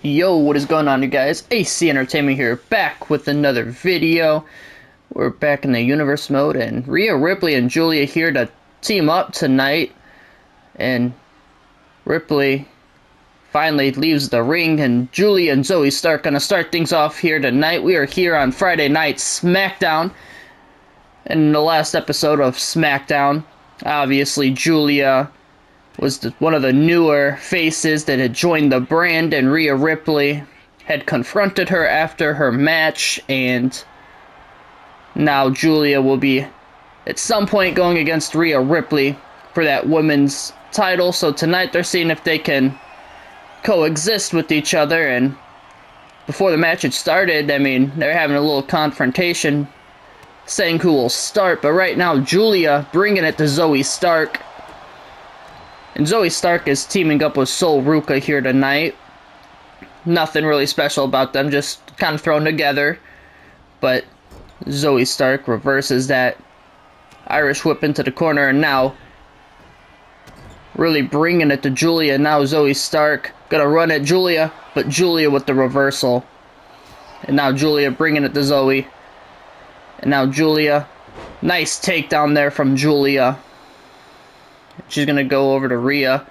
Yo, what is going on, you guys? AC Entertainment here, back with another video. We're back in the universe mode, and Rhea Ripley and Giulia here to team up tonight. And Ripley finally leaves the ring, and Giulia and Zoe Stark gonna start things off here tonight. We are here on Friday night Smackdown. And in the last episode of Smackdown, obviously Giulia was one of the newer faces that had joined the brand, and Rhea Ripley had confronted her after her match, and now Giulia will be at some point going against Rhea Ripley for that women's title. So tonight they're seeing if they can coexist with each other. And before the match had started, I mean, they're having a little confrontation, saying who will start. But right now, Giulia bringing it to Zoe Stark. And Zoe Stark is teaming up with Sol Ruca here tonight. Nothing really special about them, just kind of thrown together. But Zoe Stark reverses that Irish whip into the corner, and now really bringing it to Giulia. Now Zoe Stark gonna run at Giulia, but Giulia with the reversal. And now Giulia bringing it to Zoe. And now Giulia, nice takedown there from Giulia. She's going to go over to Rhea.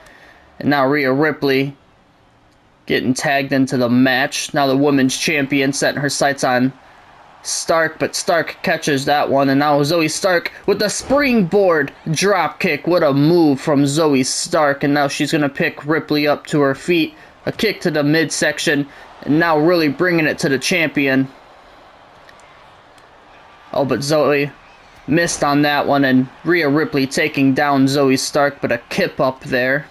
And now Rhea Ripley getting tagged into the match. Now the women's champion setting her sights on Stark, but Stark catches that one. And now Zoe Stark with the springboard drop kick. What a move from Zoe Stark. And now she's going to pick Ripley up to her feet. A kick to the midsection. And now really bringing it to the champion. Oh, but Zoe missed on that one, and Rhea Ripley taking down Zoe Stark, but a kip up there.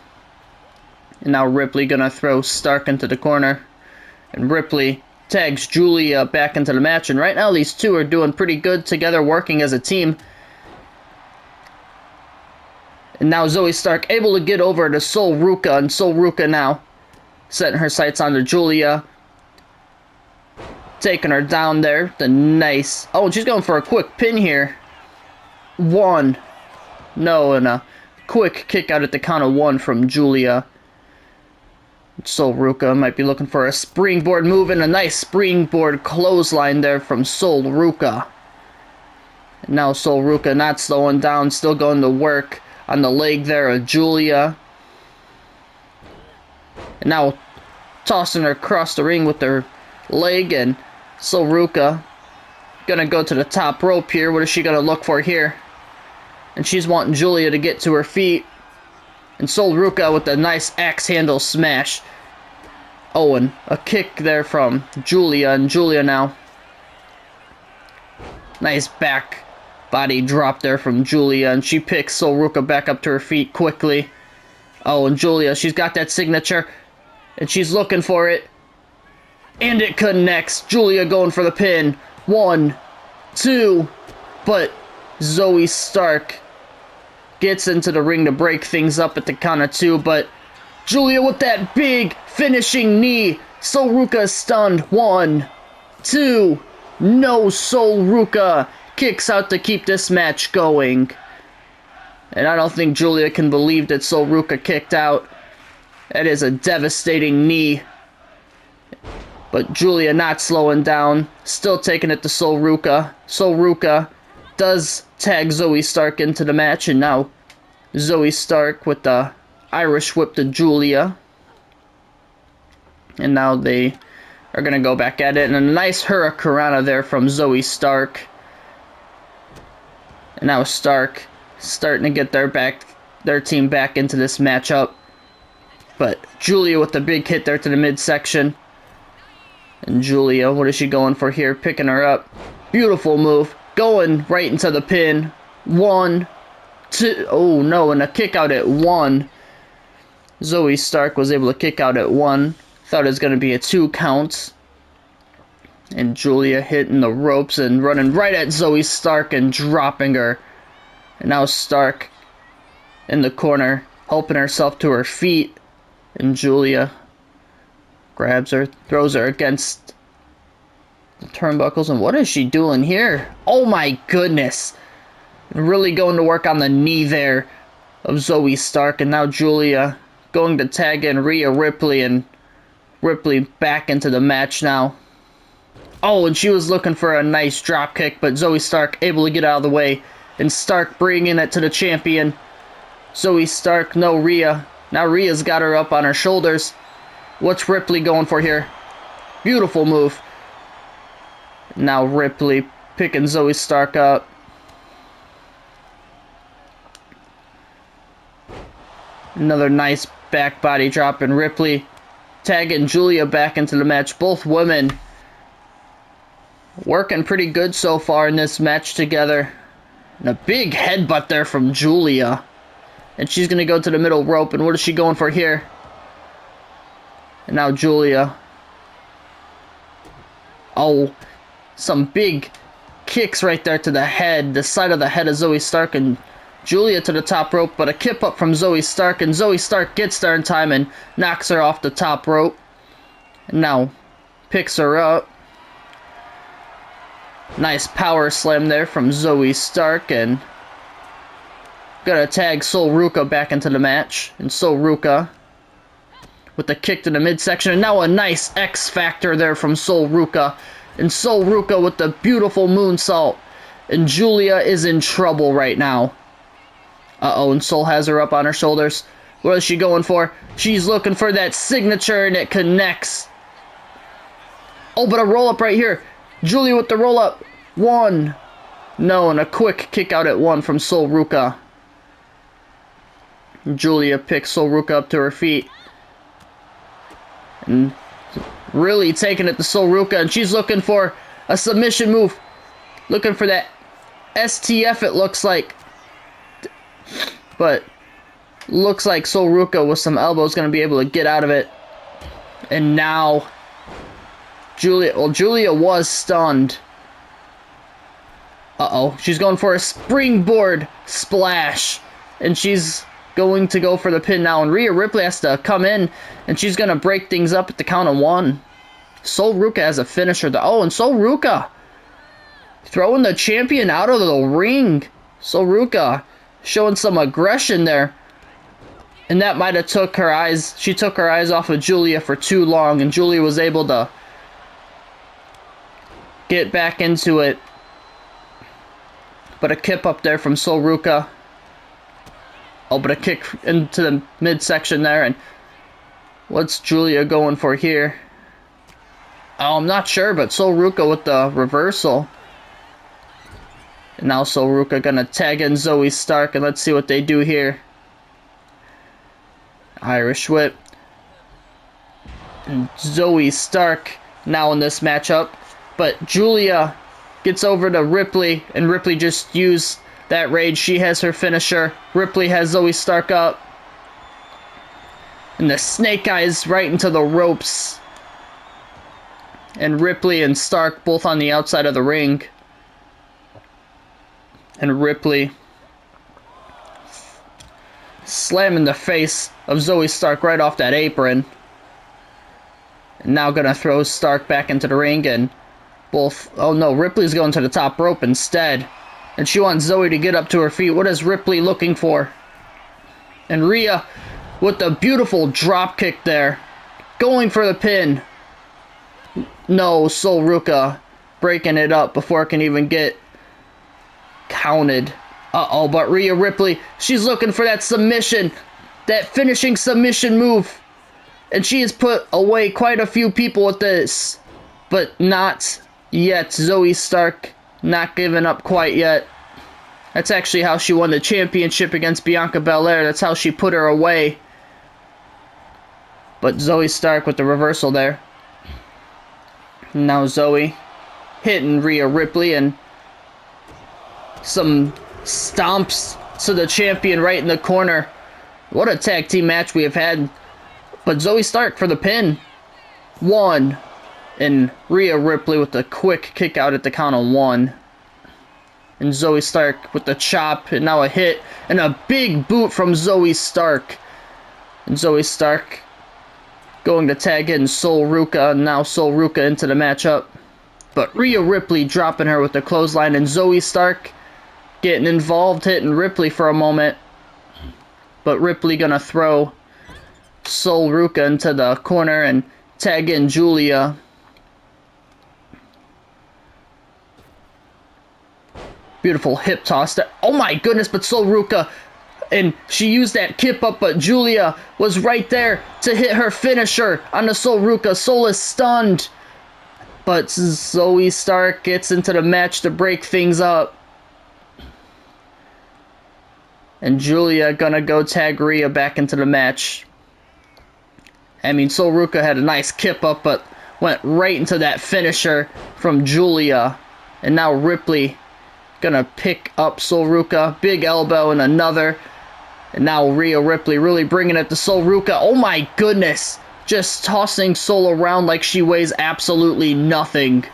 And now Ripley gonna throw Stark into the corner. And Ripley tags Giulia back into the match. And right now these two are doing pretty good together, working as a team. And now Zoe Stark able to get over to Sol Ruca, and Sol Ruca now setting her sights onto Giulia. Taking her down there. The nice... Oh, she's going for a quick pin here. One. No, and a quick kick out at the count of one from Giulia. Sol Ruca might be looking for a springboard move, and a nice springboard clothesline there from Sol Ruca. And now Sol Ruca not slowing down, still going to work on the leg there of Giulia. And now tossing her across the ring with her leg, and Sol Ruca gonna go to the top rope here. What is she gonna look for here? And she's wanting Giulia to get to her feet. And Sol Ruca with a nice axe handle smash. Oh, and a kick there from Giulia. And Giulia now. Nice back body drop there from Giulia. And she picks Sol Ruca back up to her feet quickly. Oh, and Giulia, she's got that signature. And she's looking for it. And it connects. Giulia going for the pin. 1, 2. But Zoe Stark gets into the ring to break things up at the count of 2, but Giulia with that big finishing knee. Sol Ruca stunned. 1, 2. No, Sol Ruca kicks out to keep this match going. And I don't think Giulia can believe that Sol Ruca kicked out. That is a devastating knee. But Giulia not slowing down. Still taking it to Sol Ruca. Sol Ruca does tag Zoe Stark into the match, and now Zoe Stark with the Irish whip to Giulia. And now they are going to go back at it. And a nice hurricanrana there from Zoe Stark. And now Stark starting to get their team back into this matchup. But Giulia with the big hit there to the midsection. And Giulia, what is she going for here? Picking her up. Beautiful move. Going right into the pin. 1, 2. Oh no, and a kick out at 1. Zoe Stark was able to kick out at 1. Thought it was going to be a 2 count. And Giulia hitting the ropes and running right at Zoe Stark and dropping her. And now Stark in the corner, helping herself to her feet. And Giulia grabs her, throws her against the turnbuckles, and what is she doing here? Oh my goodness. Really going to work on the knee there of Zoe Stark, and now Giulia going to tag in Rhea Ripley, and Ripley back into the match now. Oh, and she was looking for a nice drop kick, but Zoe Stark able to get out of the way. And Stark bringing it to the champion. Zoe Stark, no, Rhea. Now Rhea's got her up on her shoulders. What's Ripley going for here? Beautiful move. Now Ripley picking Zoe Stark up. Another nice back body drop, and Ripley tagging Giulia back into the match. Both women working pretty good so far in this match together. And a big headbutt there from Giulia. And she's going to go to the middle rope. And what is she going for here? And now Giulia. Oh, some big kicks right there to the head. The side of the head of Zoe Stark, and Giulia to the top rope. But a kip up from Zoe Stark. And Zoe Stark gets there in time and knocks her off the top rope. And now picks her up. Nice power slam there from Zoe Stark, and gonna tag Sol Ruca back into the match. And Sol Ruca with the kick to the midsection, and now a nice X Factor there from Sol Ruca. And Sol Ruca with the beautiful moonsault. And Giulia is in trouble right now. Uh-oh, and Sol has her up on her shoulders. What is she going for? She's looking for that signature, and it connects. Oh, but a roll-up right here. Giulia with the roll-up. 1. No, and a quick kick out at 1 from Sol Ruca. Giulia picks Sol Ruca up to her feet. And really taking it to Sol Ruca, and she's looking for a submission move. Looking for that STF, it looks like. But looks like Sol Ruca with some elbows going to be able to get out of it. And now Giulia was stunned. Uh-oh, she's going for a springboard splash. And she's going to go for the pin now. And Rhea Ripley has to come in, and she's going to break things up at the count of 1. Sol Ruca has a finisher. Oh, and Sol Ruca throwing the champion out of the ring. Sol Ruca showing some aggression there. And that might have took her eyes. She took her eyes off of Giulia for too long, and Giulia was able to get back into it. But a kip up there from Sol Ruca. Oh, but a kick into the midsection there. And what's Giulia going for here? Oh, I'm not sure, but Sol Ruca with the reversal. And now Sol Ruca gonna tag in Zoe Stark, and let's see what they do here. Irish whip. And Zoe Stark now in this matchup. But Giulia gets over to Ripley, and Ripley just used that rage. She has her finisher. Ripley has Zoe Stark up. And the snake eyes right into the ropes. And Ripley and Stark both on the outside of the ring. And Ripley slamming the face of Zoe Stark right off that apron. And now gonna throw Stark back into the ring, and both... Oh no, Ripley's going to the top rope instead. And she wants Zoe to get up to her feet. What is Ripley looking for? And Rhea with the beautiful drop kick there. Going for the pin. No, Sol Ruca breaking it up before it can even get counted. Uh-oh, but Rhea Ripley, she's looking for that submission. That finishing submission move. And she has put away quite a few people with this. But not yet. Zoe Stark not giving up quite yet. That's actually how she won the championship against Bianca Belair. That's how she put her away. But Zoe Stark with the reversal there. Now Zoe hitting Rhea Ripley, and some stomps to the champion right in the corner. What a tag team match we have had. But Zoe Stark for the pin. 1. And Rhea Ripley with the quick kick out at the count of 1. And Zoe Stark with the chop, and now a hit. And a big boot from Zoe Stark. And Zoe Stark going to tag in Sol Ruca, and now Sol Ruca into the matchup. But Rhea Ripley dropping her with the clothesline, and Zoe Stark getting involved, hitting Ripley for a moment. But Ripley gonna throw Sol Ruca into the corner and tag in Giulia. Beautiful hip toss there. Oh my goodness, but Ruka, and she used that kip up, but Giulia was right there to hit her finisher on the Ruka. Sol is stunned, but Zoe Stark gets into the match to break things up. And Giulia gonna go tag Rhea back into the match. I mean, Ruka had a nice kip up, but went right into that finisher from Giulia. And now Ripley gonna pick up Ruka. Big elbow and another. And now Rhea Ripley really bringing it to Ruka. Oh my goodness. Just tossing Sol around like she weighs absolutely nothing.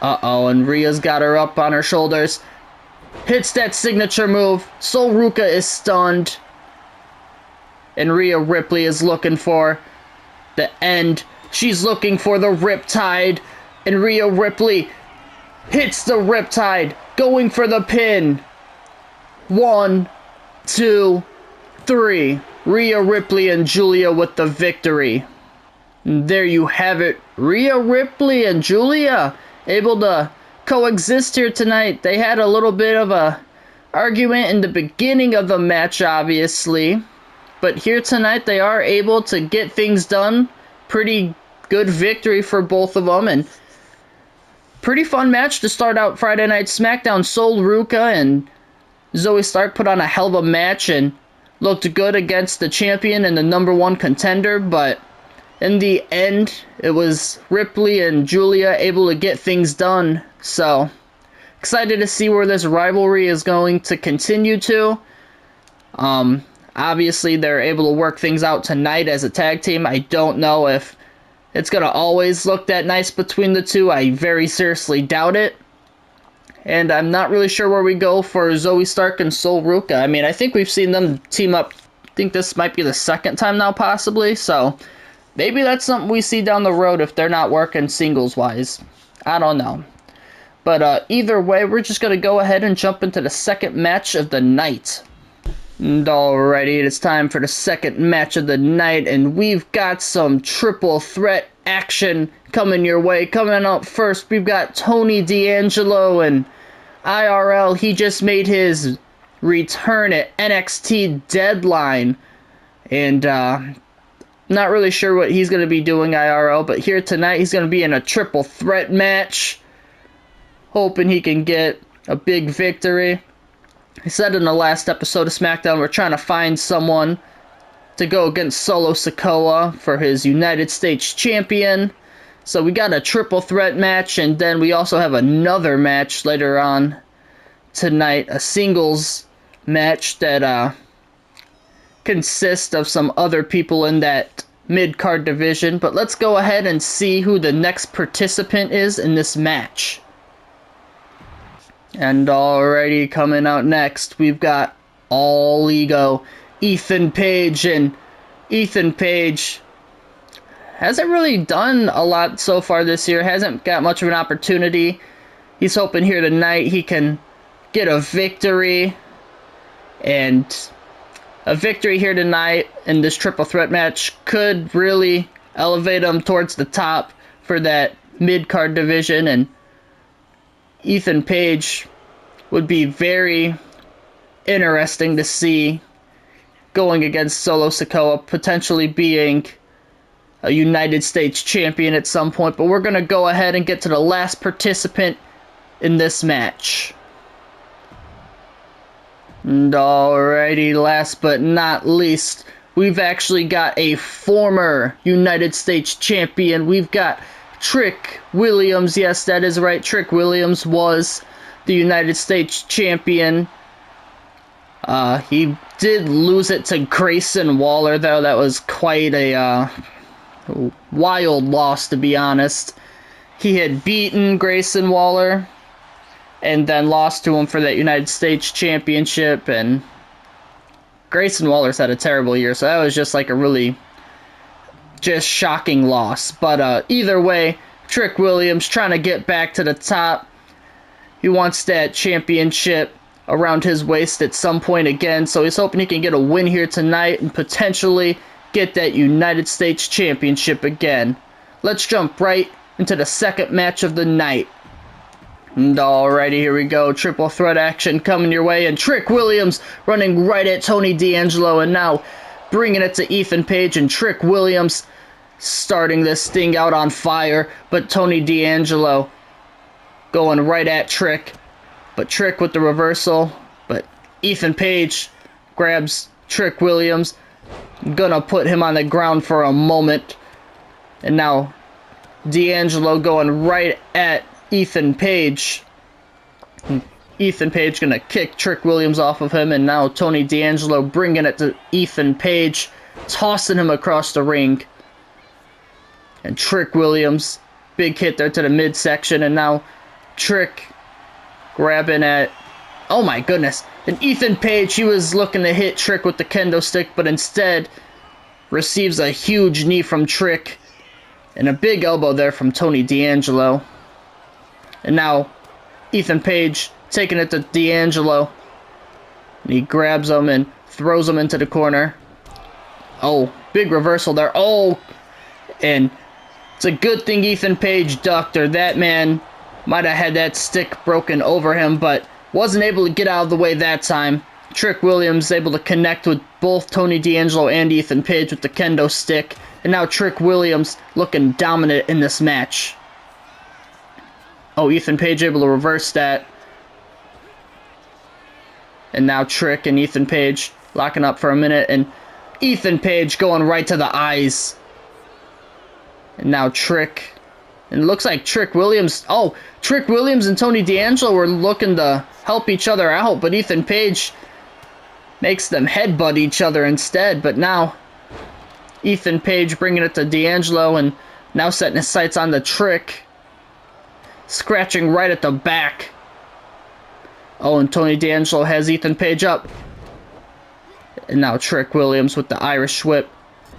Uh-oh, and Rhea's got her up on her shoulders. Hits that signature move. Ruka is stunned. And Rhea Ripley is looking for the end. She's looking for the Riptide. And Rhea Ripley hits the Riptide, going for the pin. 1, 2, 3. Rhea Ripley and Giulia with the victory. And there you have it. Rhea Ripley and Giulia able to coexist here tonight. They had a little bit of a argument in the beginning of the match, obviously. But here tonight, they are able to get things done. Pretty good victory for both of them. And pretty fun match to start out Friday Night SmackDown. Ruka and Zoe Stark put on a hell of a match and looked good against the champion and the #1 contender. But in the end, it was Ripley and Giulia able to get things done. So, excited to see where this rivalry is going to continue to. Obviously, they're able to work things out tonight as a tag team. I don't know if it's going to always look that nice between the two. I very seriously doubt it. And I'm not really sure where we go for Zoe Stark and Ruka. I mean, I think we've seen them team up. I think this might be the second time now, possibly. So, maybe that's something we see down the road if they're not working singles-wise. I don't know. But either way, we're just going to go ahead and jump into the second match of the night. And alrighty, it's time for the second match of the night, and we've got some triple threat action coming your way. Coming up first, we've got Tony D'Angelo and IRL. He just made his return at NXT Deadline, and not really sure what he's going to be doing IRL, but here tonight he's going to be in a triple threat match, hoping he can get a big victory. I said in the last episode of SmackDown, we're trying to find someone to go against Solo Sikoa for his United States Champion. So we got a triple threat match, and then we also have another match later on tonight, a singles match that consists of some other people in that mid-card division. But let's go ahead and see who the next participant is in this match. And already coming out next, we've got All Ego, Ethan Page, and Ethan Page hasn't really done a lot so far this year, hasn't got much of an opportunity. He's hoping here tonight he can get a victory, and a victory here tonight in this triple threat match could really elevate him towards the top for that mid-card division, and Ethan Page would be very interesting to see going against Solo Sikoa, potentially being a United States champion at some point. But we're going to go ahead and get to the last participant in this match. And alrighty, last but not least, we've actually got a former United States champion. We've got Trick Williams. Yes, that is right. Trick Williams was the United States champion. He did lose it to Grayson Waller, though. That was quite a wild loss, to be honest. He had beaten Grayson Waller and then lost to him for that United States championship, and Grayson Waller's had a terrible year, so that was just like a really just shocking loss. But either way, Trick Williams trying to get back to the top. He wants that championship around his waist at some point again, so he's hoping he can get a win here tonight and potentially get that United States Championship again. Let's jump right into the second match of the night. And alrighty, here we go. Triple threat action coming your way, and Trick Williams running right at Tony D'Angelo, and now bringing it to Ethan Page, and Trick Williams starting this thing out on fire, but Tony D'Angelo going right at Trick, but Trick with the reversal, but Ethan Page grabs Trick Williams, gonna put him on the ground for a moment, and now D'Angelo going right at Ethan Page. Ethan Page gonna kick Trick Williams off of him, and now Tony D'Angelo bringing it to Ethan Page, tossing him across the ring. And Trick Williams, big hit there to the midsection, and now Trick grabbing at, oh my goodness, and Ethan Page, he was looking to hit Trick with the kendo stick, but instead receives a huge knee from Trick, and a big elbow there from Tony D'Angelo. And now Ethan Page taking it to D'Angelo, and he grabs him and throws him into the corner. Oh, big reversal there. Oh, and it's a good thing Ethan Page ducked, or that man might have had that stick broken over him, but wasn't able to get out of the way that time. Trick Williams able to connect with both Tony D'Angelo and Ethan Page with the kendo stick, and now Trick Williams looking dominant in this match. Oh, Ethan Page able to reverse that. And now Trick and Ethan Page locking up for a minute, and Ethan Page going right to the eyes. And now Trick, and it looks like Trick Williams, oh, Trick Williams and Tony D'Angelo were looking to help each other out, but Ethan Page makes them headbutt each other instead. But now Ethan Page bringing it to D'Angelo, and now setting his sights on the Trick, scratching right at the back. Oh, and Tony D'Angelo has Ethan Page up. And now Trick Williams with the Irish whip,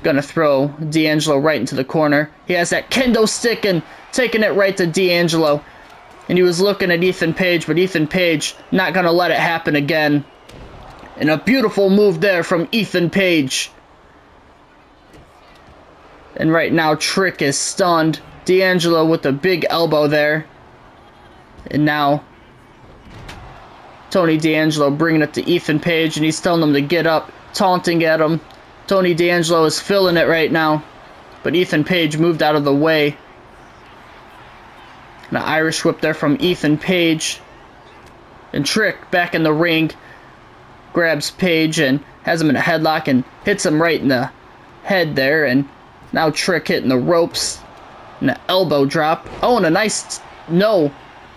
gonna throw D'Angelo right into the corner. He has that kendo stick and taking it right to D'Angelo. And he was looking at Ethan Page, but Ethan Page not gonna let it happen again. And a beautiful move there from Ethan Page. And right now Trick is stunned. D'Angelo with a big elbow there. And now Tony D'Angelo bringing it to Ethan Page, and he's telling him to get up, taunting at him. Tony D'Angelo is feeling it right now, but Ethan Page moved out of the way. And an Irish whip there from Ethan Page. And Trick back in the ring, grabs Page and has him in a headlock and hits him right in the head there. And now Trick hitting the ropes, and an elbow drop. Oh, and a nice, no,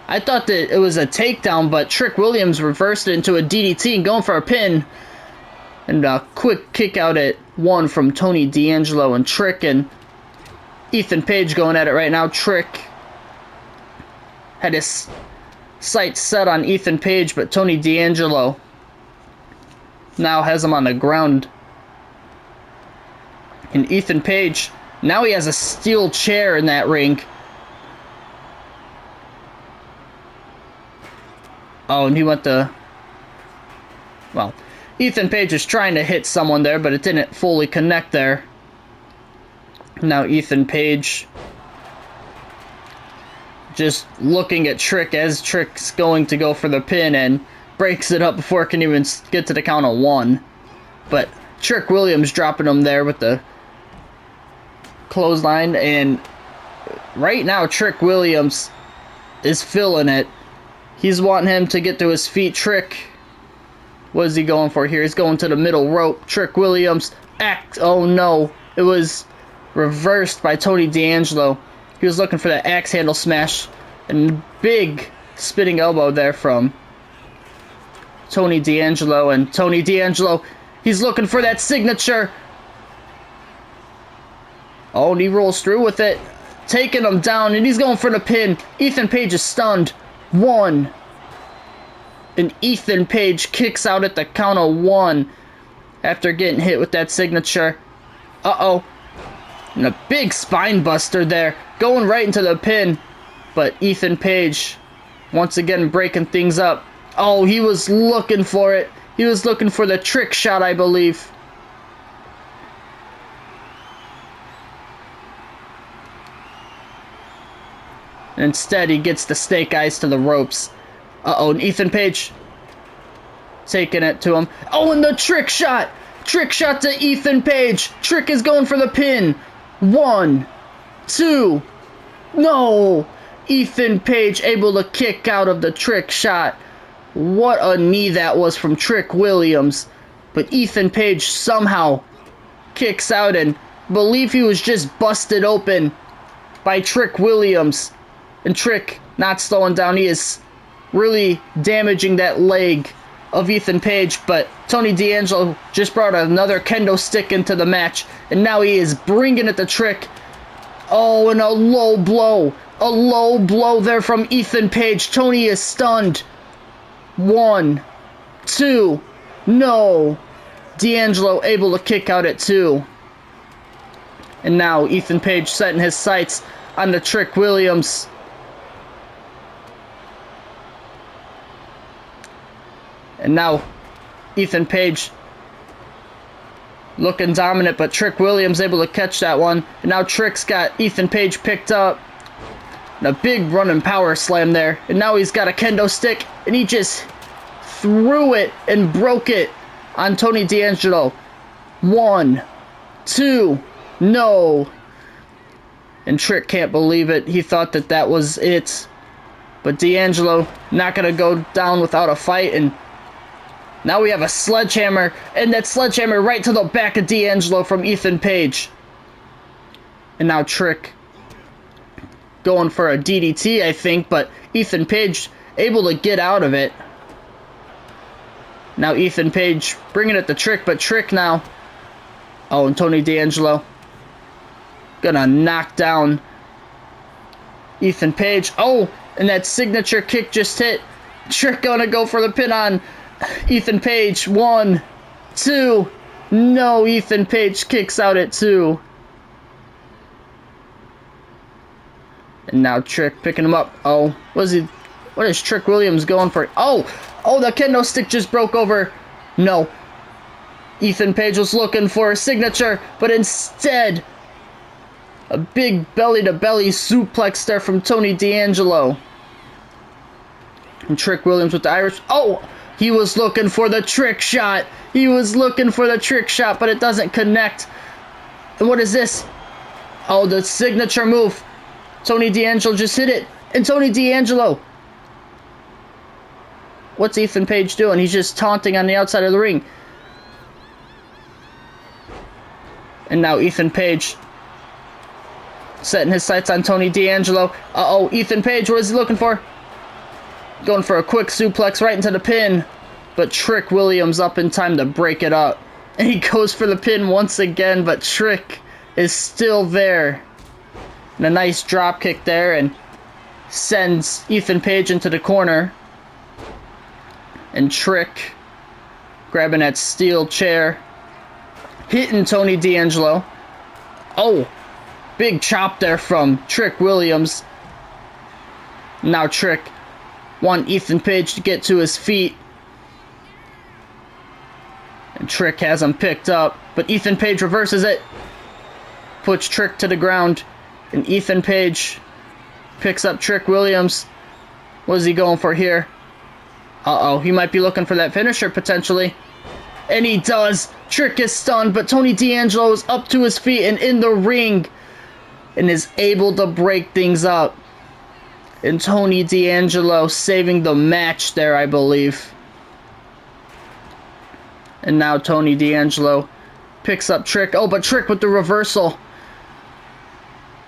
I thought that it was a takedown, but Trick Williams reversed it into a DDT and going for a pin. And a quick kick out at one from Tony D'Angelo, and Trick and Ethan Page going at it right now. Trick had his sights set on Ethan Page, but Tony D'Angelo now has him on the ground. And Ethan Page, now he has a steel chair in that ring. Oh, and he went to, well, Ethan Page is trying to hit someone there, but it didn't fully connect there. Now Ethan Page just looking at Trick as Trick's going to go for the pin, and breaks it up before it can even get to the count of one. But Trick Williams dropping him there with the clothesline, and right now Trick Williams is feeling it. He's wanting him to get to his feet. Trick, what is he going for here? He's going to the middle rope. Trick Williams, oh no, it was reversed by Tony D'Angelo. He was looking for that axe handle smash, and big spinning elbow there from Tony D'Angelo. And Tony D'Angelo, he's looking for that signature. Oh, and he rolls through with it, taking him down, and he's going for the pin. Ethan Page is stunned. One. And Ethan Page kicks out at the count of one after getting hit with that signature. Uh-oh. And a big spine buster there, going right into the pin. But Ethan Page, once again, breaking things up. Oh, he was looking for it. He was looking for the trick shot, I believe. And instead, he gets the snake eyes to the ropes. Uh-oh, and Ethan Page taking it to him. Oh, and the trick shot! Trick shot to Ethan Page. Trick is going for the pin. 1, 2. No! Ethan Page able to kick out of the trick shot. What a knee that was from Trick Williams. But Ethan Page somehow kicks out and believe he was just busted open by Trick Williams. And Trick not slowing down. He is really damaging that leg of Ethan Page, but Tony D'Angelo just brought another kendo stick into the match, and now he is bringing it to Trick. Oh, and a low blow there from Ethan Page. Tony is stunned. 1, 2, no. D'Angelo able to kick out at 2. And now Ethan Page setting his sights on the Trick Williams. And now Ethan Page looking dominant, but Trick Williams able to catch that one. And now Trick's got Ethan Page picked up. And a big running power slam there. And now he's got a kendo stick, and he just threw it and broke it on Tony D'Angelo. 1, 2, no. And Trick can't believe it. He thought that that was it. But D'Angelo not going to go down without a fight, and now we have a sledgehammer, and that sledgehammer right to the back of D'Angelo from Ethan Page. And now Trick going for a DDT, I think, but Ethan Page able to get out of it. Now Ethan Page bringing it to Trick, but Trick now. Oh, and Tony D'Angelo gonna knock down Ethan Page. Oh, and that signature kick just hit. Trick gonna go for the pin on Ethan Page. 1, 2. No, Ethan Page kicks out at 2. And now Trick picking him up. Oh, what is Trick Williams going for? Oh, the kendo stick just broke over. No. Ethan Page was looking for a signature, but instead, a big belly-to-belly suplex there from Tony D'Angelo. And Trick Williams with the Irish. Oh, he was looking for the trick shot. He was looking for the trick shot, but it doesn't connect. And what is this? Oh, the signature move. Tony D'Angelo just hit it. And Tony D'Angelo. What's Ethan Page doing? He's just taunting on the outside of the ring. And now Ethan Page setting his sights on Tony D'Angelo. Uh-oh, Ethan Page, what is he looking for? Going for a quick suplex right into the pin. But Trick Williams up in time to break it up. And he goes for the pin once again, but Trick is still there. And a nice drop kick there, and sends Ethan Page into the corner. And Trick grabbing that steel chair, hitting Tony D'Angelo. Oh, big chop there from Trick Williams. Now Trick want Ethan Page to get to his feet. And Trick has him picked up, but Ethan Page reverses it. Puts Trick to the ground, and Ethan Page picks up Trick Williams. What is he going for here? Uh-oh, he might be looking for that finisher potentially. And he does. Trick is stunned, but Tony D'Angelo is up to his feet and in the ring and is able to break things up. And Tony D'Angelo saving the match there, I believe. And now Tony D'Angelo picks up Trick. Oh, but Trick with the reversal.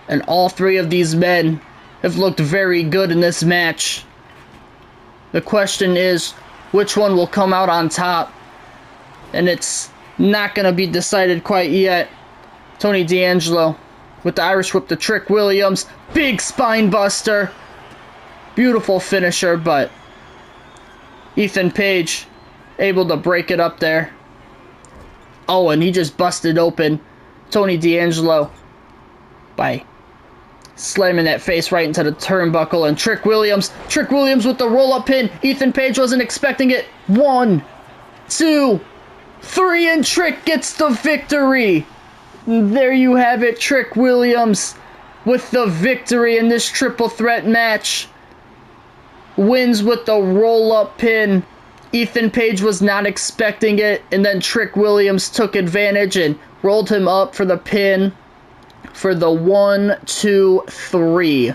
And all three of these men have looked very good in this match. The question is, which one will come out on top? And it's not going to be decided quite yet. Tony D'Angelo with the Irish whip to Trick Williams. Big spine buster. Beautiful finisher, but Ethan Page able to break it up there. Oh, and he just busted open Tony D'Angelo by slamming that face right into the turnbuckle. And Trick Williams with the roll-up pin. Ethan Page wasn't expecting it. 1, 2, 3, and Trick gets the victory. There you have it. Trick Williams with the victory in this triple threat match. Wins with the roll-up pin. Ethan Page was not expecting it, and then Trick Williams took advantage and rolled him up for the pin for the 1, 2, 3.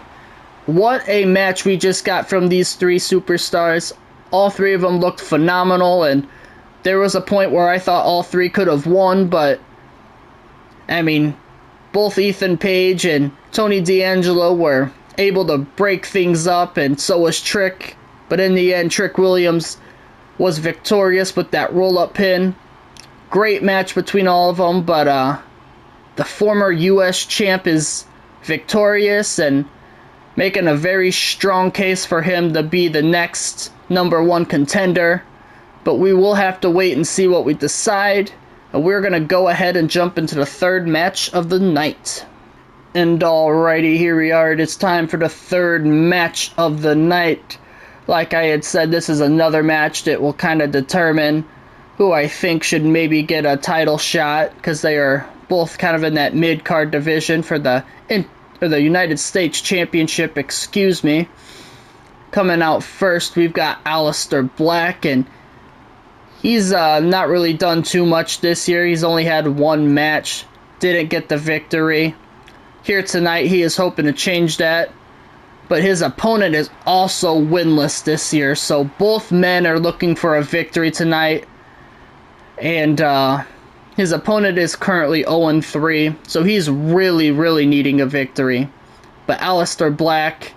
What a match we just got from these three superstars. All three of them looked phenomenal, and there was a point where I thought all three could have won, but I mean, both Ethan Page and Tony D'Angelo were able to break things up, and so was Trick. But in the end, Trick Williams was victorious with that roll-up pin. Great match between all of them, but the former U.S. champ is victorious and making a very strong case for him to be the next #1 contender. But we will have to wait and see what we decide. And we're going to go ahead and jump into the third match of the night. And alrighty, here we are. It's time for the third match of the night. Like I had said, this is another match that will kind of determine who I think should maybe get a title shot, because they are both kind of in that mid-card division for the United States Championship, excuse me. Coming out first, we've got Aleister Black, and he's not really done too much this year. He's only had one match, didn't get the victory. Here tonight, he is hoping to change that. But his opponent is also winless this year, so both men are looking for a victory tonight. And his opponent is currently 0-3, so he's really, really needing a victory. But Aleister Black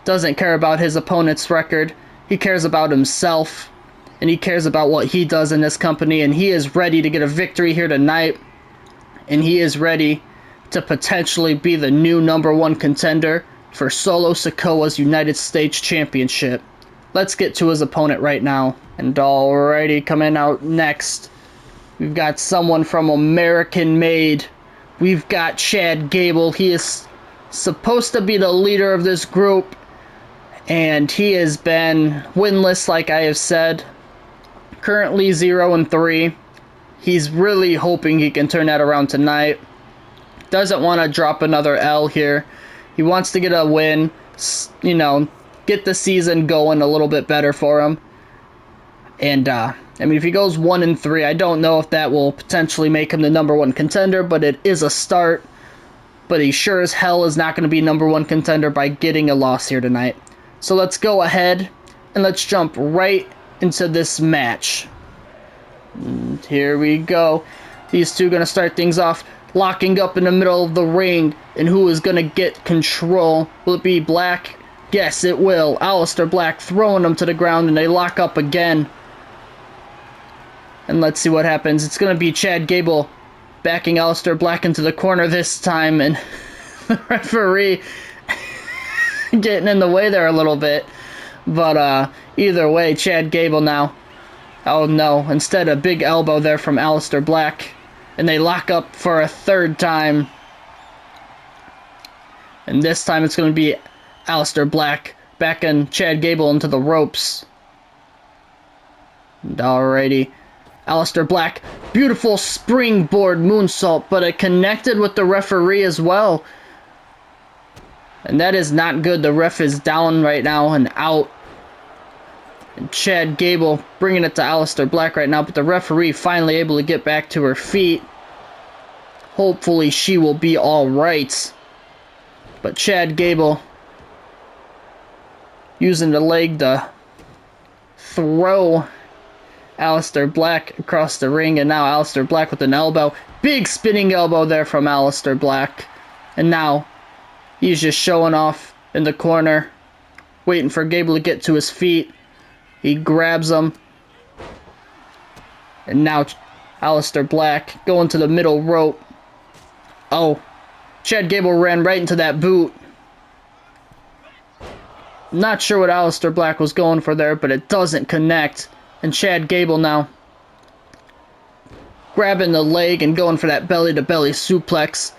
doesn't care about his opponent's record. He cares about himself, and he cares about what he does in this company, and he is ready to get a victory here tonight. And he is ready to potentially be the new #1 contender for Solo Sikoa's United States Championship. Let's get to his opponent right now. And alrighty, coming out next, we've got someone from American Made. We've got Chad Gable. He is supposed to be the leader of this group, and he has been winless, like I have said. Currently 0-3. He's really hoping he can turn that around tonight. Doesn't want to drop another L here. He wants to get a win, you know, get the season going a little bit better for him. And, I mean, if he goes 1-3, I don't know if that will potentially make him the #1 contender, but it is a start. But he sure as hell is not going to be #1 contender by getting a loss here tonight. So let's go ahead and let's jump right into this match. And here we go. These two going to start things off, locking up in the middle of the ring, and who is going to get control? Will it be Black? Yes, it will. Aleister Black throwing him to the ground, and they lock up again. And let's see what happens. It's going to be Chad Gable backing Aleister Black into the corner this time, and the referee getting in the way there a little bit. But either way, Chad Gable now. Oh no, instead a big elbow there from Aleister Black. And they lock up for a third time. And this time it's going to be Aleister Black backing Chad Gable into the ropes. And alrighty. Aleister Black, beautiful springboard moonsault, but it connected with the referee as well. And that is not good. The ref is down right now and out. And Chad Gable bringing it to Aleister Black right now, but the referee finally able to get back to her feet. Hopefully she will be alright. But Chad Gable using the leg to throw Aleister Black across the ring, and now Aleister Black with an elbow. Big spinning elbow there from Aleister Black. And now he's just showing off in the corner, waiting for Gable to get to his feet. He grabs him. And now Aleister Black going to the middle rope. Oh, Chad Gable ran right into that boot. Not sure what Aleister Black was going for there, but it doesn't connect. And Chad Gable now grabbing the leg and going for that belly-to-belly suplex.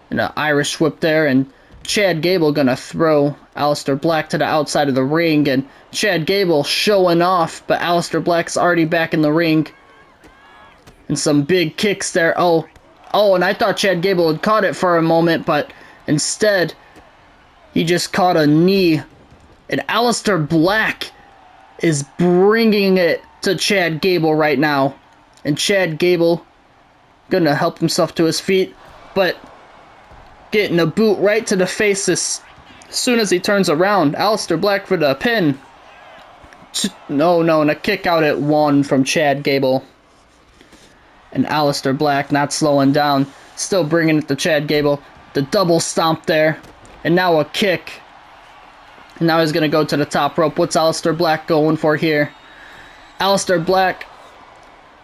And an Irish whip there, and Chad Gable gonna throw Aleister Black to the outside of the ring, and Chad Gable showing off, but Aleister Black's already back in the ring. And some big kicks there. Oh, Oh, and I thought Chad Gable had caught it for a moment, but instead, he just caught a knee. And Aleister Black is bringing it to Chad Gable right now. And Chad Gable gonna help himself to his feet, but getting a boot right to the face as soon as he turns around. Aleister Black for the pin. No, and a kick out at 1 from Chad Gable. And Aleister Black not slowing down, still bringing it to Chad Gable. The double stomp there, and now a kick. And now he's going to go to the top rope. What's Aleister Black going for here? Aleister Black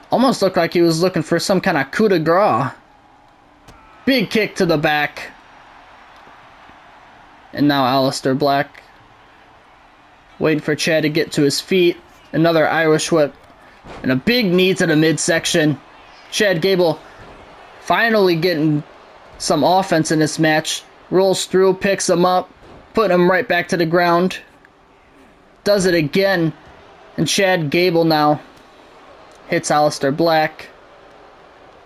almost looked like he was looking for some kind of coup de grace. Big kick to the back. And now Aleister Black waiting for Chad to get to his feet. Another Irish whip. And a big knee to the midsection. Chad Gable finally getting some offense in this match. Rolls through, picks him up, putting him right back to the ground. Does it again. And Chad Gable now hits Aleister Black.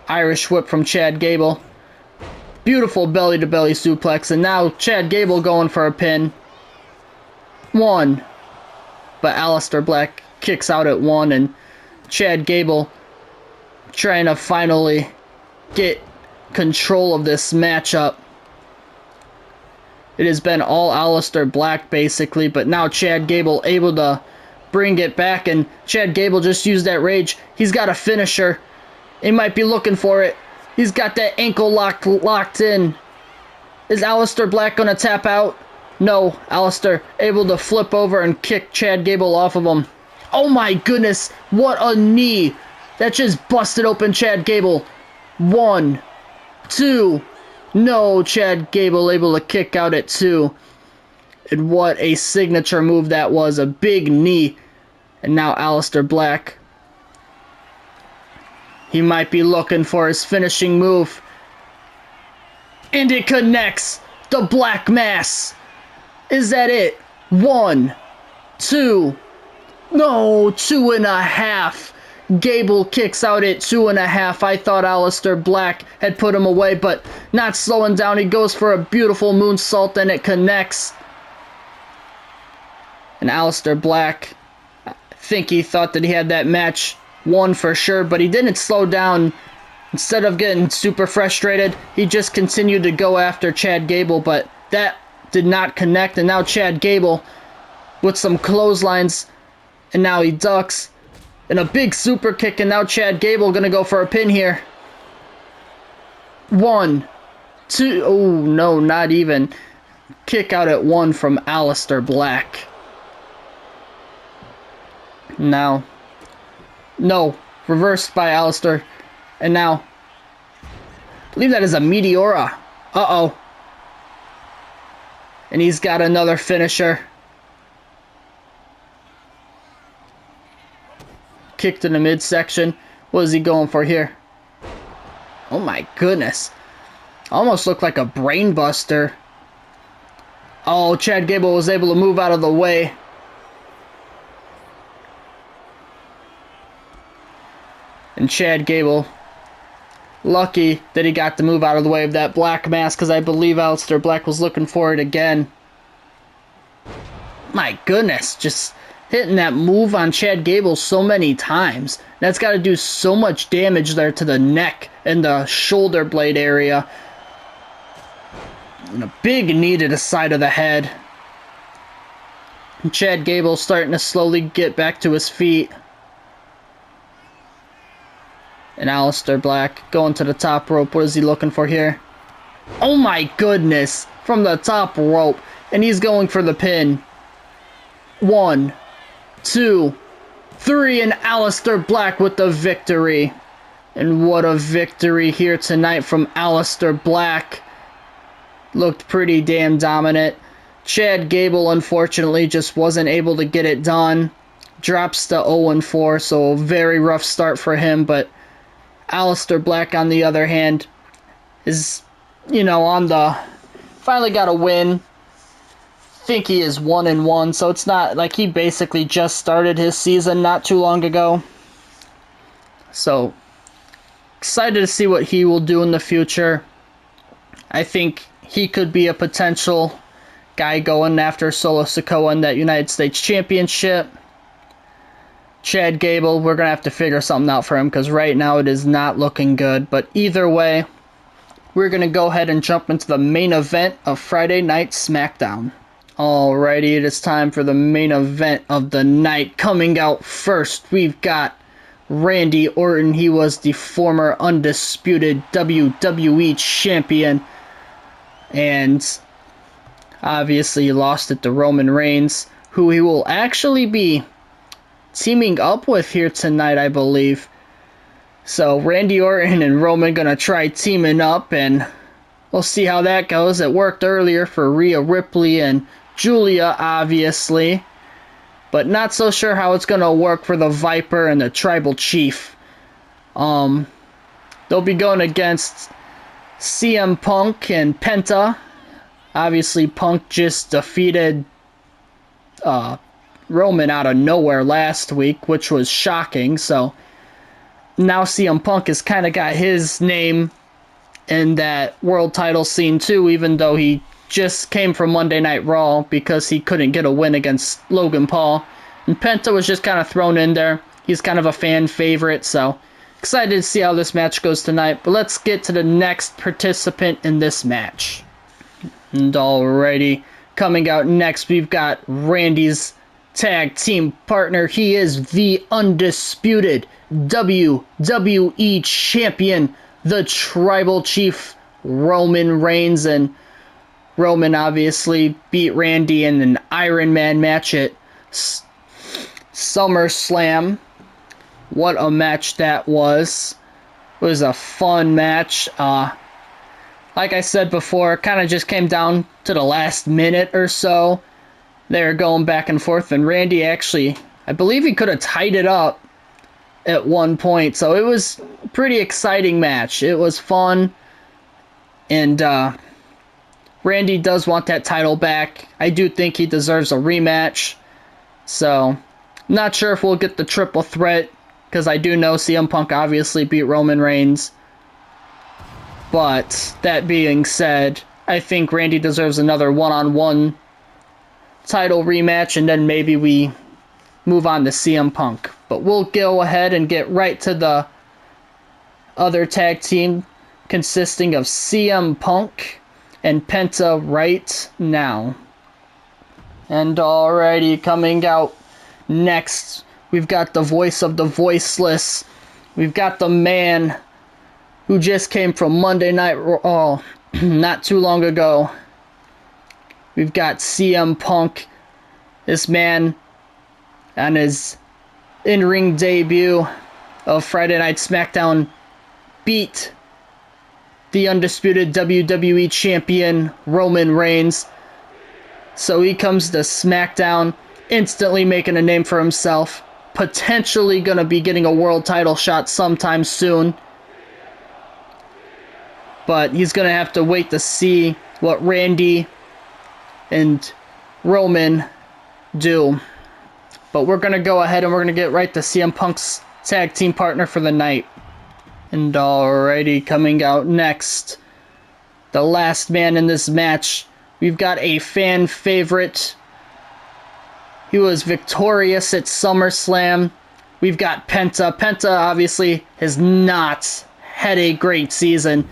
Irish whip from Chad Gable. Beautiful belly-to-belly suplex. And now Chad Gable going for a pin. 1. But Aleister Black kicks out at 1. And Chad Gable trying to finally get control of this matchup. It has been all Aleister Black basically, but now Chad Gable able to bring it back, and Chad Gable just used that rage. He's got a finisher. He might be looking for it. He's got that ankle locked in. Is Aleister Black going to tap out? No. Aleister able to flip over and kick Chad Gable off of him. Oh my goodness. What a knee. That just busted open Chad Gable. 1, 2. No, Chad Gable able to kick out at 2. And what a signature move that was. A big knee. And now Aleister Black. He might be looking for his finishing move. And it connects. The Black Mass. Is that it? 1, 2. No, 2.5. Gable kicks out at 2.5. I thought Aleister Black had put him away, but not slowing down. He goes for a beautiful moonsault, and it connects. And Aleister Black, I think he thought that he had that match won for sure, but he didn't slow down. Instead of getting super frustrated, he just continued to go after Chad Gable, but that did not connect. And now Chad Gable with some clotheslines, and now he ducks. And a big super kick, and now Chad Gable gonna go for a pin here. 1, 2. Oh no, not even. Kick out at 1 from Aleister Black. Now, no, reversed by Aleister. And now, I believe that is a Meteora. Uh-oh. And he's got another finisher. Kick to the midsection. What is he going for here? Oh my goodness. Almost looked like a brain buster. Oh, Chad Gable was able to move out of the way. And Chad Gable, lucky that he got to move out of the way of that black mass, because I believe Aleister Black was looking for it again. My goodness, just hitting that move on Chad Gable so many times. That's got to do so much damage there to the neck and the shoulder blade area. And a big knee to the side of the head. And Chad Gable starting to slowly get back to his feet. And Aleister Black going to the top rope. What is he looking for here? Oh my goodness. From the top rope. And he's going for the pin. 1, 2, 3, and Aleister Black with the victory. And what a victory here tonight from Aleister Black. Looked pretty damn dominant. Chad Gable, unfortunately, just wasn't able to get it done. Drops to 0-4, so a very rough start for him. But Aleister Black, on the other hand, is, on the... finally got a win. Think he is 1-1, so it's not like he basically just started his season not too long ago. So excited to see what he will do in the future. I think he could be a potential guy going after Solo Sikoa in that United States Championship. Chad Gable, we're going to have to figure something out for him because right now it is not looking good. But either way, we're going to go ahead and jump into the main event of Friday Night Smackdown. Alrighty, it is time for the main event of the night. Coming out first, we've got Randy Orton. He was the former undisputed WWE champion. And obviously lost it to Roman Reigns, who he will actually be teaming up with here tonight, I believe. So Randy Orton and Roman gonna try teaming up, and we'll see how that goes. It worked earlier for Rhea Ripley and Giulia, obviously, but not so sure how it's gonna work for the Viper and the Tribal Chief. They'll be going against CM Punk and Penta. Obviously, Punk just defeated Roman out of nowhere last week, which was shocking. So now CM Punk has kind of got his name in that world title scene too, even though he just came from Monday Night Raw because he couldn't get a win against Logan Paul. And Penta was just kind of thrown in there. He's kind of a fan favorite, so excited to see how this match goes tonight. But let's get to the next participant in this match. And already coming out next, we've got Randy's tag team partner. He is the undisputed WWE champion, the Tribal Chief, Roman Reigns. And Roman obviously beat Randy in an Iron Man match at SummerSlam. What a match that was. It was a fun match. Like I said before, it kind of just came down to the last minute or so. They were going back and forth, and Randy actually, I believe he could have tied it up at one point. So it was a pretty exciting match. It was fun, and Randy does want that title back. I do think he deserves a rematch. So, not sure if we'll get the triple threat, because I do know CM Punk obviously beat Roman Reigns. But, that being said, I think Randy deserves another one-on-one title rematch, and then maybe we move on to CM Punk. But we'll go ahead and get right to the other tag team consisting of CM Punk and Penta right now. And alrighty, coming out next, we've got the voice of the voiceless. We've got the man who just came from Monday Night Raw not too long ago. We've got CM Punk. This man, on his in-ring debut of Friday Night Smackdown, beat the undisputed WWE champion Roman Reigns. So he comes to SmackDown, instantly making a name for himself, potentially going to be getting a world title shot sometime soon. But he's going to have to wait to see what Randy and Roman do. But we're going to go ahead and we're going to get right to CM Punk's tag team partner for the night. And alrighty, coming out next, the last man in this match, we've got a fan favorite. He was victorious at SummerSlam. We've got Penta. Penta obviously has not had a great season.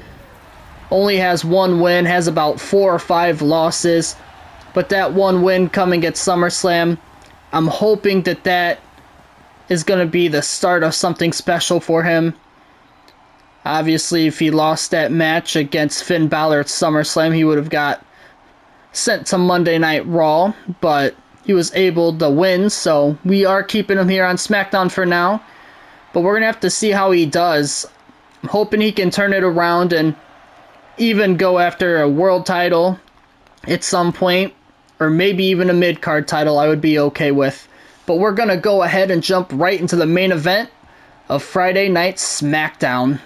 Only has one win, has about 4 or 5 losses. But that one win coming at SummerSlam, I'm hoping that is going to be the start of something special for him. Obviously, if he lost that match against Finn Balor at SummerSlam, he would have got sent to Monday Night Raw, but he was able to win, so we are keeping him here on SmackDown for now. But we're going to have to see how he does. I'm hoping he can turn it around and even go after a world title at some point, or maybe even a mid-card title I would be okay with. But we're going to go ahead and jump right into the main event of Friday Night Smackdown.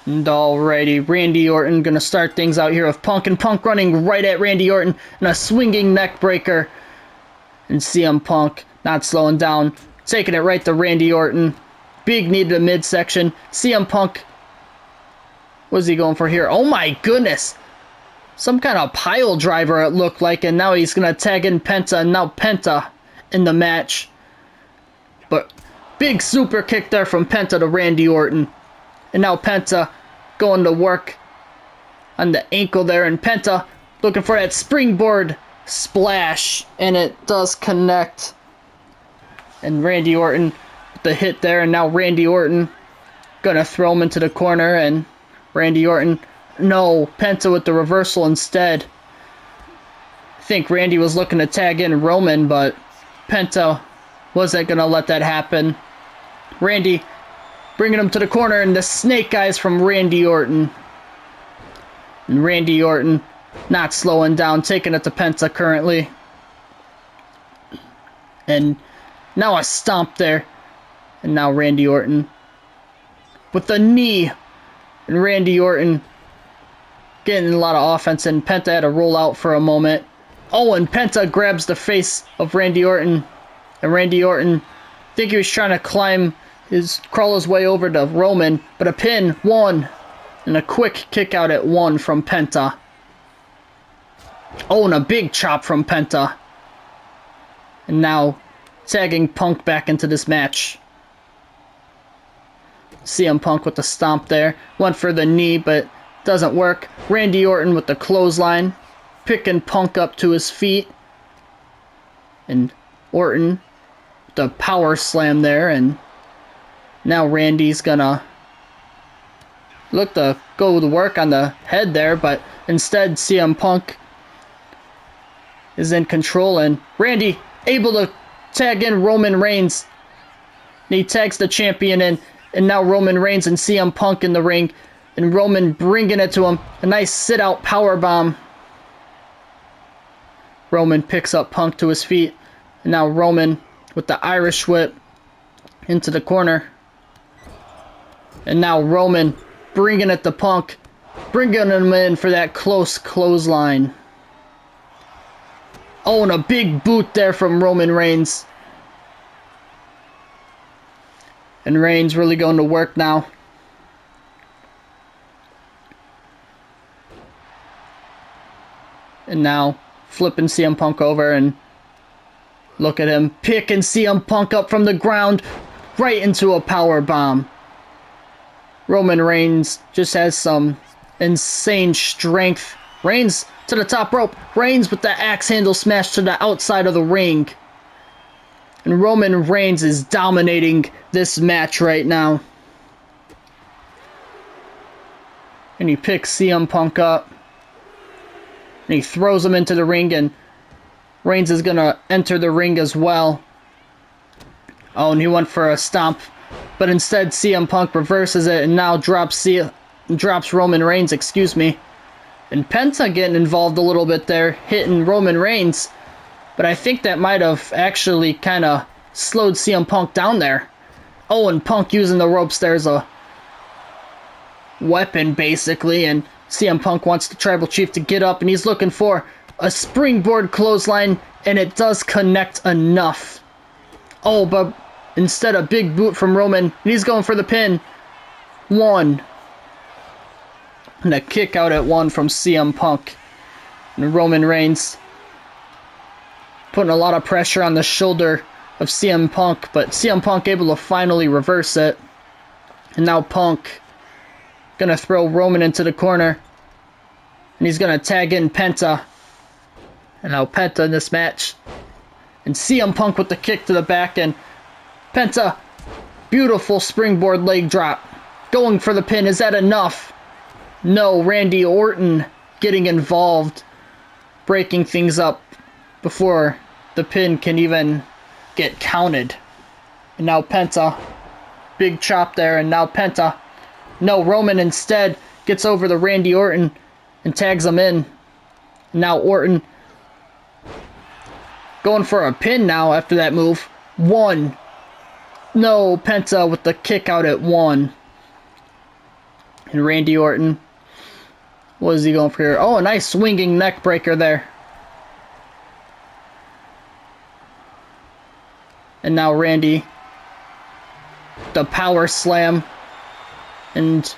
And alrighty, Randy Orton going to start things out here with Punk, and Punk running right at Randy Orton and a swinging neck breaker. And CM Punk not slowing down, taking it right to Randy Orton. big knee to the midsection. CM Punk, what is he going for here? Oh my goodness. Some kind of pile driver it looked like, and now he's going to tag in Penta, and now Penta in the match. But big super kick there from Penta to Randy Orton. And now Penta going to work on the ankle there, and Penta looking for that springboard splash, and it does connect. And Randy Orton with the hit there, and now Randy Orton gonna throw him into the corner, and Randy Orton, no, Penta with the reversal instead. I think Randy was looking to tag in Roman, but Penta wasn't gonna let that happen. Randy bringing him to the corner, and the snake eyes from Randy Orton. And Randy Orton not slowing down, taking it to Penta currently. And now a stomp there. And now Randy Orton with the knee. And Randy Orton getting a lot of offense, and Penta had to roll out for a moment. Oh, and Penta grabs the face of Randy Orton. And Randy Orton, I think he was trying to crawl his way over to Roman, but a pin, 1. And a quick kick out at 1 from Penta. Oh, and a big chop from Penta. And now tagging Punk back into this match. CM Punk with the stomp there. Went for the knee, but doesn't work. Randy Orton with the clothesline. Picking Punk up to his feet. And Orton with the power slam there. And now Randy's gonna look to go to work on the head there, but instead CM Punk is in control, and Randy able to tag in Roman Reigns. And he tags the champion in, and now Roman Reigns and CM Punk in the ring, and Roman bringing it to him. A nice sit-out powerbomb. Roman picks up Punk to his feet, and now Roman with the Irish whip into the corner. And now Roman bringing it to Punk, bringing him in for that close clothesline. Oh, and a big boot there from Roman Reigns. And Reigns really going to work now. And now flipping CM Punk over, and look at him picking CM Punk up from the ground right into a power bomb. Roman Reigns just has some insane strength. Reigns to the top rope. Reigns with the axe handle smash to the outside of the ring. And Roman Reigns is dominating this match right now. And he picks CM Punk up. And he throws him into the ring, and Reigns is going to enter the ring as well. Oh, and he went for a stomp. But instead, CM Punk reverses it and now drops Roman Reigns, And Penta getting involved a little bit there, hitting Roman Reigns. But I think that might have actually kind of slowed CM Punk down there. Oh, and Punk using the ropes there as a weapon, basically. And CM Punk wants the Tribal Chief to get up, and he's looking for a springboard clothesline, and it does connect enough. Oh, but instead, a big boot from Roman, and he's going for the pin. 1. And a kick out at 1 from CM Punk. And Roman Reigns putting a lot of pressure on the shoulder of CM Punk, but CM Punk able to finally reverse it. And now Punk gonna throw Roman into the corner, and he's gonna tag in Penta. And now Penta in this match. And CM Punk with the kick to the back, and Penta, beautiful springboard leg drop. Going for the pin, is that enough? No, Randy Orton getting involved, breaking things up before the pin can even get counted. And now Penta, big chop there, and now Penta. No, Roman instead gets over the Randy Orton and tags him in. And now Orton going for a pin now after that move. 1. No, Penta with the kick out at 1. And Randy Orton, what is he going for here? Oh, a nice swinging neck breaker there. And now Randy the power slam. And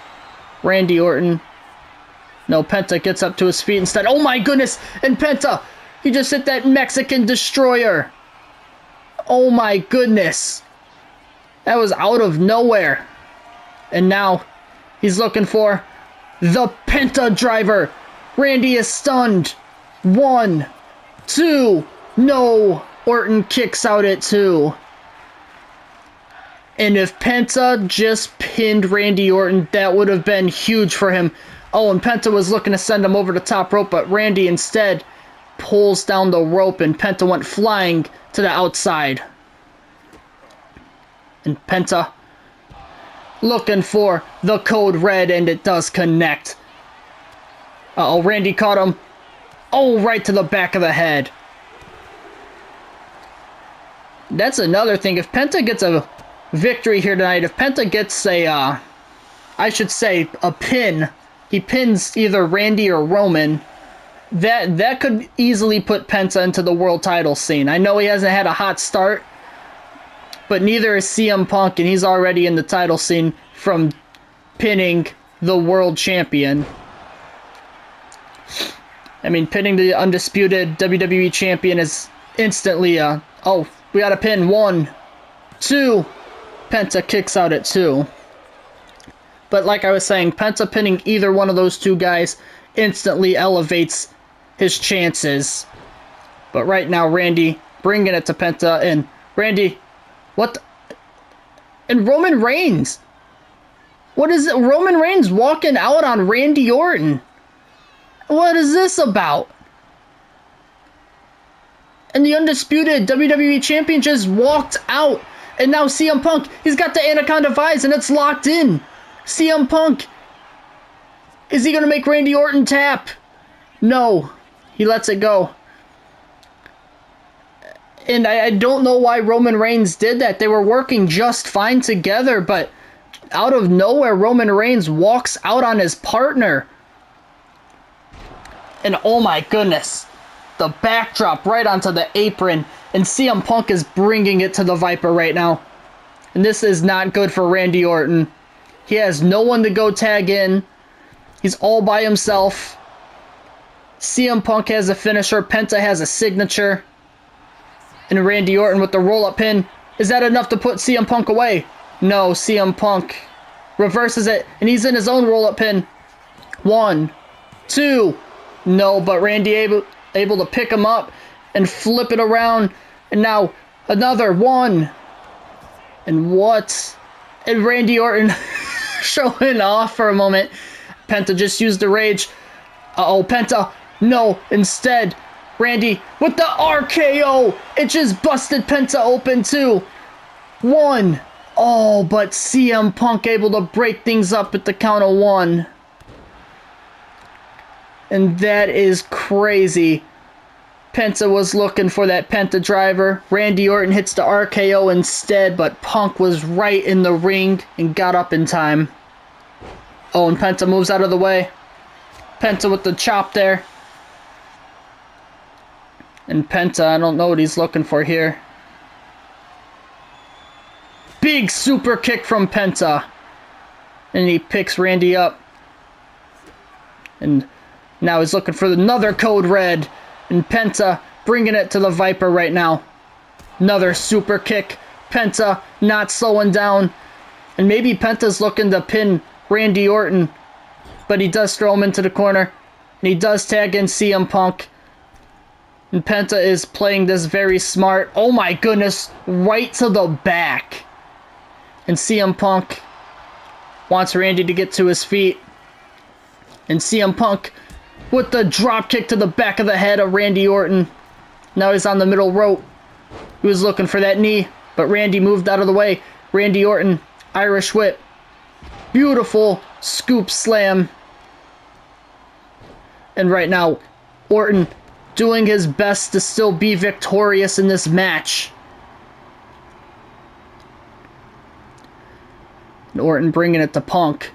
Randy Orton. No, Penta gets up to his feet instead. Oh my goodness! And Penta! He just hit that Mexican destroyer. Oh my goodness. That was out of nowhere. And now he's looking for the Penta driver. Randy is stunned. 1, 2. No. Orton kicks out at 2. And if Penta just pinned Randy Orton, that would have been huge for him. Oh, and Penta was looking to send him over the top rope, but Randy instead pulls down the rope, and Penta went flying to the outside. And Penta looking for the code red, and it does connect. Uh-oh, Randy caught him. Oh, right to the back of the head. That's another thing. If Penta gets a victory here tonight, if Penta gets a, I should say, a pin, he pins either Randy or Roman, that could easily put Penta into the world title scene. I know he hasn't had a hot start, but neither is CM Punk, and he's already in the title scene from pinning the world champion. I mean, pinning the undisputed WWE champion is instantly oh, we got a pin. 1, 2. Penta kicks out at 2. But like I was saying, Penta pinning either one of those two guys instantly elevates his chances. But right now, Randy bringing it to Penta, and Randy, what the, and Roman Reigns. What is it? Roman Reigns walking out on Randy Orton. What is this about? And the undisputed WWE champion just walked out. And now CM Punk, he's got the Anaconda Vise, and it's locked in. CM Punk, is he going to make Randy Orton tap? No, he lets it go. And I don't know why Roman Reigns did that. They were working just fine together, but out of nowhere, Roman Reigns walks out on his partner. And oh my goodness, the backdrop right onto the apron, and CM Punk is bringing it to the Viper right now. And this is not good for Randy Orton. He has no one to go tag in. He's all by himself. CM Punk has a finisher. Penta has a signature. And Randy Orton with the roll-up pin. Is that enough to put CM Punk away? No, CM Punk reverses it, and he's in his own roll-up pin. 1, 2. No, but Randy able to pick him up and flip it around. And now another 1. And what? And Randy Orton showing off for a moment. Penta just used the rage. Uh-oh, Penta. No, instead, Randy with the RKO. It just busted Penta open too. 1. Oh, but CM Punk able to break things up at the count of 1. And that is crazy. Penta was looking for that Penta driver. Randy Orton hits the RKO instead, but Punk was right in the ring and got up in time. Oh, and Penta moves out of the way. Penta with the chop there. And Penta, I don't know what he's looking for here. Big super kick from Penta. And he picks Randy up. And now he's looking for another code red. And Penta bringing it to the Viper right now. Another super kick. Penta not slowing down. And maybe Penta's looking to pin Randy Orton. But he does throw him into the corner. And he does tag in CM Punk. And Penta is playing this very smart. Oh my goodness. Right to the back. And CM Punk wants Randy to get to his feet. And CM Punk with the drop kick to the back of the head of Randy Orton. Now he's on the middle rope. He was looking for that knee, but Randy moved out of the way. Randy Orton, Irish whip. Beautiful scoop slam. And right now, Orton doing his best to still be victorious in this match. And Orton bringing it to Punk.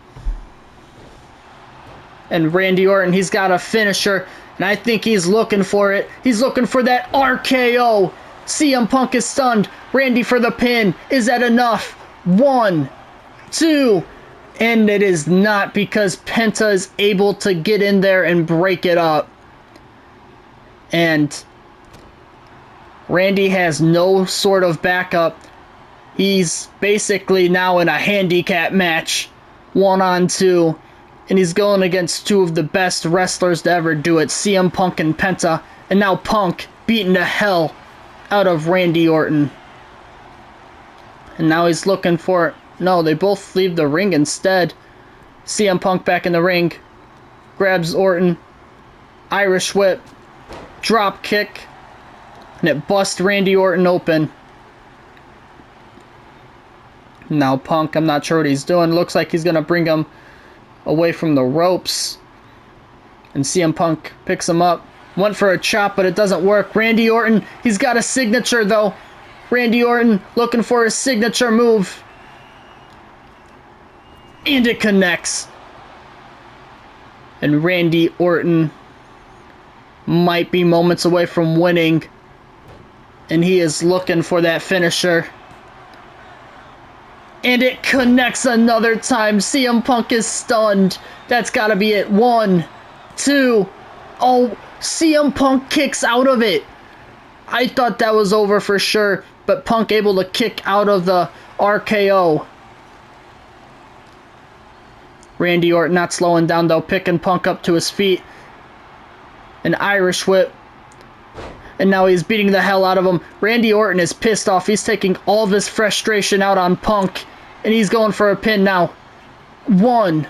And Randy Orton, he's got a finisher, and I think he's looking for it. He's looking for that RKO. CM Punk is stunned. Randy for the pin. Is that enough? 1, 2, and it is not, because Penta is able to get in there and break it up. And Randy has no sort of backup. He's basically now in a handicap match, 1-on-2, and he's going against two of the best wrestlers to ever do it, CM Punk and Penta, and now Punk beating the hell out of Randy Orton. And now he's looking for it. No, they both leave the ring instead. CM Punk back in the ring, grabs Orton, Irish whip, drop kick, and it busts Randy Orton open. Now Punk, I'm not sure what he's doing. Looks like he's going to bring him away from the ropes. And CM Punk picks him up. Went for a chop, but it doesn't work. Randy Orton, he's got a signature though. Randy Orton looking for his signature move. And it connects. And Randy Orton might be moments away from winning. And he is looking for that finisher. And it connects another time. CM Punk is stunned. That's got to be it. 1, 2. Oh, CM Punk kicks out of it. I thought that was over for sure, but Punk able to kick out of the RKO. Randy Orton not slowing down though, picking Punk up to his feet. An Irish whip. And now he's beating the hell out of him. Randy Orton is pissed off. He's taking all of his frustration out on Punk. And he's going for a pin now. 1,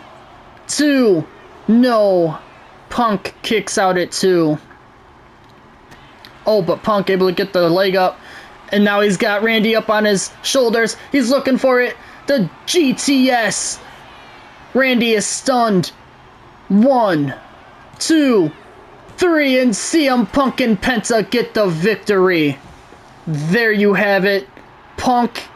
2. No. Punk kicks out at 2. Oh, but Punk able to get the leg up. And now he's got Randy up on his shoulders. He's looking for it. The GTS. Randy is stunned. 1, 2, 3. And CM Punk and Penta get the victory. There you have it. Punk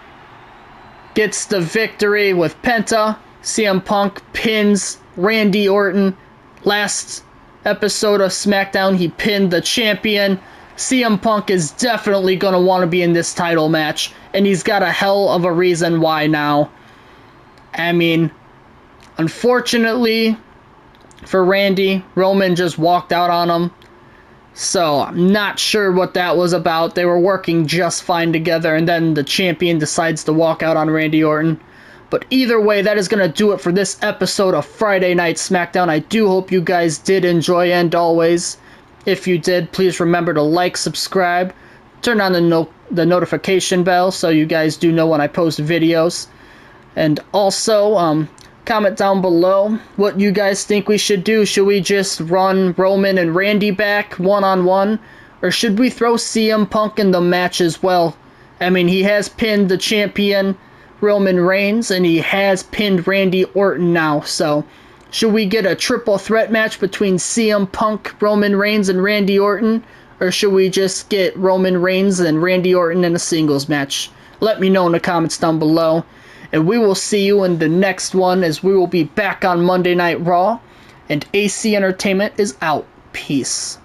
gets the victory with Penta. CM Punk pins Randy Orton. Last episode of Smackdown, he pinned the champion. CM Punk is definitely going to want to be in this title match, and he's got a hell of a reason why now. I mean, unfortunately for Randy, Roman just walked out on him. So, I'm not sure what that was about. They were working just fine together, and then the champion decides to walk out on Randy Orton. But either way, that is going to do it for this episode of Friday Night Smackdown. I do hope you guys did enjoy, and always, if you did, please remember to like, subscribe, turn on the notification bell so you guys do know when I post videos. And also, comment down below what you guys think we should do. Should we just run Roman and Randy back 1-on-1? Or should we throw CM Punk in the match as well? I mean, he has pinned the champion Roman Reigns, and he has pinned Randy Orton now. So, should we get a triple threat match between CM Punk, Roman Reigns, and Randy Orton? Or should we just get Roman Reigns and Randy Orton in a singles match? Let me know in the comments down below. And we will see you in the next one, as we will be back on Monday Night Raw. And AC Entertainment is out. Peace.